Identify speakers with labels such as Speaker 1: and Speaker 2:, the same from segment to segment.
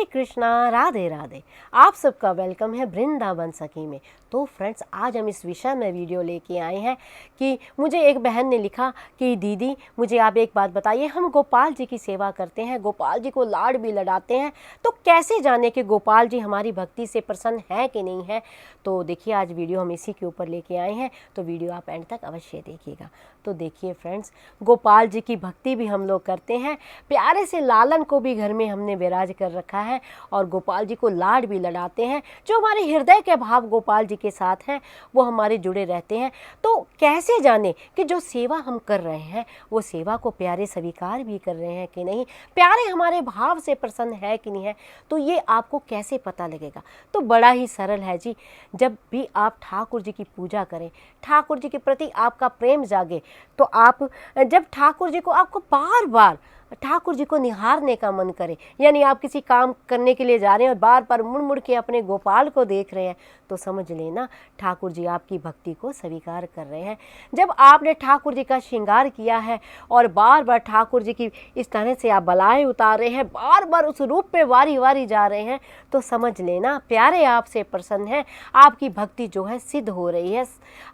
Speaker 1: हरे कृष्णा, राधे राधे। आप सबका वेलकम है वृंदावन सखी में। तो फ्रेंड्स, आज हम इस विषय में वीडियो लेके आए हैं कि मुझे एक बहन ने लिखा कि दीदी मुझे आप एक बात बताइए, हम गोपाल जी की सेवा करते हैं, गोपाल जी को लाड भी लडाते हैं, तो कैसे जाने कि गोपाल जी हमारी भक्ति से प्रसन्न है कि नहीं है। तो देखिए, आज वीडियो हम इसी के ऊपर लेके आए हैं, तो वीडियो आप एंड तक अवश्य देखिएगा। तो देखिए फ्रेंड्स, गोपाल जी की भक्ति भी हम लोग करते हैं, प्यारे से लालन को भी घर में हमने विराज कर रखा है और गोपाल जी को लाड भी लडाते हैं। जो हमारे हृदय के भाव गोपाल जी के साथ हैं वो हमारे जुड़े रहते हैं। तो कैसे जाने कि जो सेवा हम कर रहे हैं वो सेवा को प्यारे स्वीकार भी कर रहे हैं कि नहीं, प्यारे हमारे भाव से प्रसन्न है कि नहीं है। तो ये आपको कैसे पता लगेगा? तो बड़ा ही सरल है जी। जब भी आप ठाकुर जी की पूजा करें, ठाकुर जी के प्रति आपका प्रेम जागे, तो आप जब ठाकुर जी को आपको बार बार ठाकुर जी को निहारने का मन करे, यानी आप किसी काम करने के लिए जा रहे हैं और बार बार मुड़ मुड़ के अपने गोपाल को देख रहे हैं, तो समझ लेना ठाकुर जी आपकी भक्ति को स्वीकार कर रहे हैं। जब आपने ठाकुर जी का श्रृंगार किया है और बार बार ठाकुर जी की इस तरह से आप बलाएं उतार रहे हैं, बार बार उस रूप पे वारी वारी जा रहे हैं, तो समझ लेना प्यारे आपसे प्रसन्न है, आपकी भक्ति जो है सिद्ध हो रही है,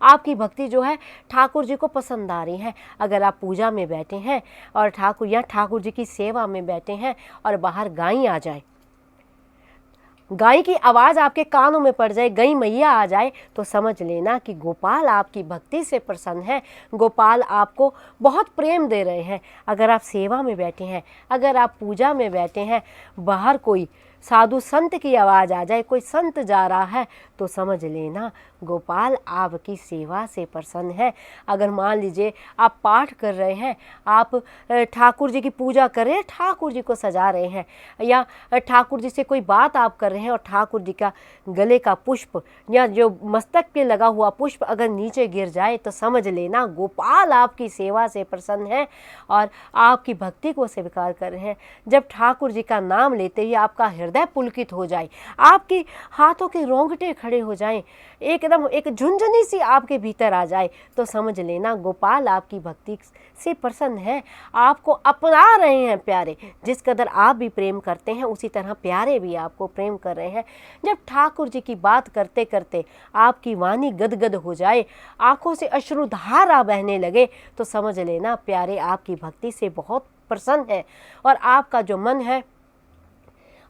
Speaker 1: आपकी भक्ति जो है ठाकुर जी को पसंद आ रही है। अगर आप पूजा में बैठे हैं और ठाकुर जी की सेवा में बैठे हैं और बाहर गाय आ जाए, गाय की आवाज़ आपके कानों में पड़ जाए, गई मैया आ जाए, तो समझ लेना कि गोपाल आपकी भक्ति से प्रसन्न है, गोपाल आपको बहुत प्रेम दे रहे हैं। अगर आप सेवा में बैठे हैं, अगर आप पूजा में बैठे हैं, बाहर कोई साधु संत की आवाज़ आ जाए, कोई संत जा रहा है, तो समझ लेना गोपाल आपकी सेवा से प्रसन्न है। अगर मान लीजिए आप पाठ कर रहे हैं, आप ठाकुर जी की पूजा कर रहे हैं, ठाकुर जी को सजा रहे हैं, या ठाकुर जी से कोई बात आप कर रहे हैं और ठाकुर जी का गले का पुष्प या जो मस्तक पे लगा हुआ पुष्प अगर नीचे गिर जाए, तो समझ लेना गोपाल आपकी सेवा से प्रसन्न है और आपकी भक्ति को स्वीकार कर रहे हैं। जब ठाकुर जी का नाम लेते ही आपका हृदय पुलकित हो जाए, आपकी हाथों के रोंगटे खड़े हो जाएं, एकदम एक झुंझुनी सी आपके भीतर आ जाए, तो समझ लेना गोपाल आपकी भक्ति से प्रसन्न है, आपको अपना रहे हैं प्यारे। जिस कदर आप भी प्रेम करते हैं उसी तरह प्यारे भी आपको प्रेम कर रहे हैं। जब ठाकुर जी की बात करते करते आपकी वाणी गदगद हो जाए, आंखों से अश्रुधारा बहने लगे, तो समझ लेना प्यारे आपकी भक्ति से बहुत प्रसन्न है और आपका जो मन है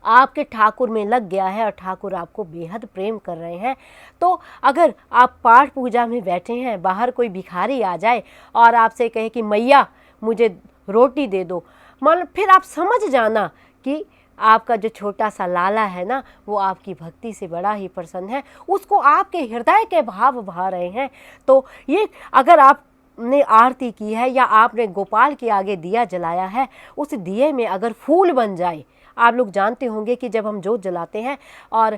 Speaker 1: आपके ठाकुर में लग गया है और ठाकुर आपको बेहद प्रेम कर रहे हैं। तो अगर आप पाठ पूजा में बैठे हैं, बाहर कोई भिखारी आ जाए और आपसे कहे कि मैया मुझे रोटी दे दो, मतलब फिर आप समझ जाना कि आपका जो छोटा सा लाला है ना, वो आपकी भक्ति से बड़ा ही प्रसन्न है, उसको आपके हृदय के भाव भा रहे हैं। तो ये अगर आपने आरती की है या आपने गोपाल के आगे दिया जलाया है, उस दिए में अगर फूल बन जाए, आप लोग जानते होंगे कि जब हम जोत जलाते हैं और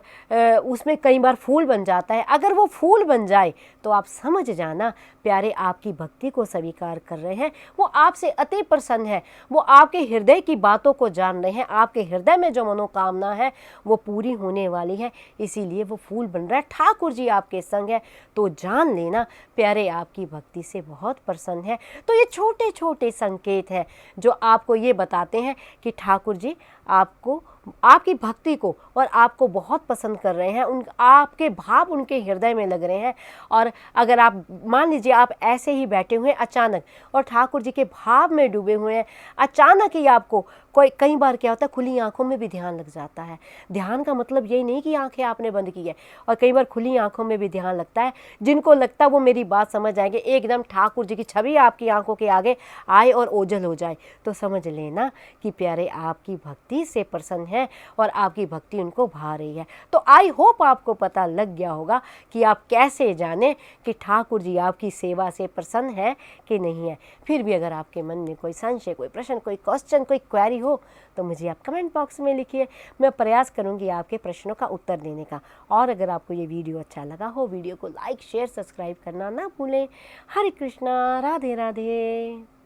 Speaker 1: उसमें कई बार फूल बन जाता है, अगर वो फूल बन जाए तो आप समझ जाना प्यारे आपकी भक्ति को स्वीकार कर रहे हैं, वो आपसे अति प्रसन्न है, वो आपके हृदय की बातों को जान रहे हैं, आपके हृदय में जो मनोकामना है वो पूरी होने वाली है, इसीलिए वो फूल बन रहा है, ठाकुर जी आपके संग है, तो जान लेना प्यारे आपकी भक्ति से बहुत प्रसन्न है। तो ये छोटे छोटे संकेत हैं जो आपको ये बताते हैं कि ठाकुर जी आपको, आपकी भक्ति को और आपको बहुत पसंद कर रहे हैं, उन आपके भाव उनके हृदय में लग रहे हैं। और अगर आप मान लीजिए आप ऐसे ही बैठे हुए हैं अचानक और ठाकुर जी के भाव में डूबे हुए हैं, अचानक ही आपको कई बार क्या होता है, खुली आंखों में भी ध्यान लग जाता है। ध्यान का मतलब यही नहीं कि आंखें आपने बंद की है, और कई बार खुली आंखों में भी ध्यान लगता है। जिनको लगता है वो मेरी बात समझ आएंगे, एकदम ठाकुर जी की छवि आपकी आंखों के आगे आए और ओझल हो जाए, तो समझ लेना कि प्यारे आपकी भक्ति से प्रसन्न है और आपकी भक्ति उनको भा रही है। तो आई होप आपको पता लग गया होगा कि आप कैसे जाने कि ठाकुर जी आपकी सेवा से प्रसन्न है कि नहीं है। फिर भी अगर आपके मन में कोई संशय, कोई प्रश्न, कोई क्वेश्चन, कोई क्वेरी हो, तो मुझे आप कमेंट बॉक्स में लिखिए, मैं प्रयास करूंगी आपके प्रश्नों का उत्तर देने का। और अगर आपको ये वीडियो अच्छा लगा हो, वीडियो को लाइक शेयर सब्सक्राइब करना ना भूलें। हरे कृष्णा, राधे राधे।